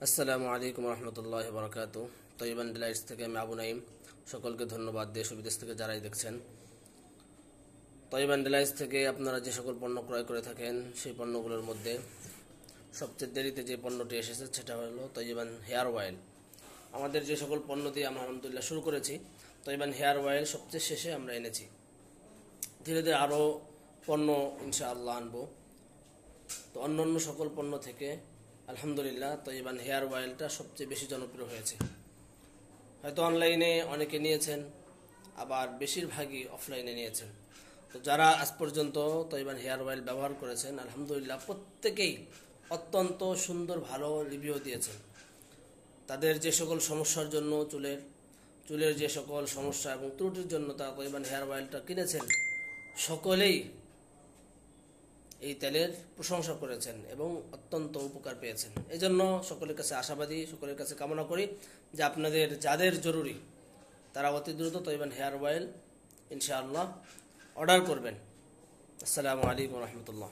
আসসালামু আলাইকুম রহমতুল্লাহ বরকাত। তৈবান ডিলাইটস থেকে আমি আবু নাইম। সকলকে ধন্যবাদ, দেশ ও বিদেশ থেকে যারাই দেখছেন। তৈবান ডিলাইটস থেকে আপনারা যে সকল পণ্য ক্রয় করে থাকেন, সেই পণ্যগুলোর মধ্যে সবচেয়ে দেরিতে যে পণ্যটি এসেছে সেটা হলো তৈবান হেয়ার অয়েল। আমাদের যে সকল পণ্য দিয়ে আমরা আলহামদুলিল্লাহ শুরু করেছি, তৈবান হেয়ার অয়েল সবচেয়ে শেষে আমরা এনেছি। ধীরে ধীরে আরও পণ্য ইনশাআল্লাহ আনবো। তো অন্য সকল পণ্য থেকে আলহামদুলিল্লাহ তৈবান হেয়ার অয়েলটা সবচেয়ে বেশি জনপ্রিয় হয়েছে। হয়তো অনলাইনে অনেকে নিয়েছেন, আবার বেশিরভাগই অফলাইনে নিয়েছেন। তো যারা আজ পর্যন্ত তৈবান হেয়ার অয়েল ব্যবহার করেছেন, আলহামদুলিল্লাহ প্রত্যেকেই অত্যন্ত সুন্দর ভালো রিভিউ দিয়েছেন। তাদের যে সকল সমস্যার জন্য চুলের যে সকল সমস্যা এবং ত্রুটির জন্য তারা তৈবান হেয়ার অয়েলটা কিনেছেন, সকলেই এই তেলের প্রশংসা করেছেন এবং অত্যন্ত উপকার পেয়েছেন। এই জন্য সকলের কাছে আশাবাদী, সকলের কাছে কামনা করি যে আপনাদের যাদের জরুরি তারা অতি দ্রুত তৈবান হেয়ার অয়েল ইনশাআল্লাহ অর্ডার করবেন। আসসালামু আলাইকুম রহমতুল্লাহ।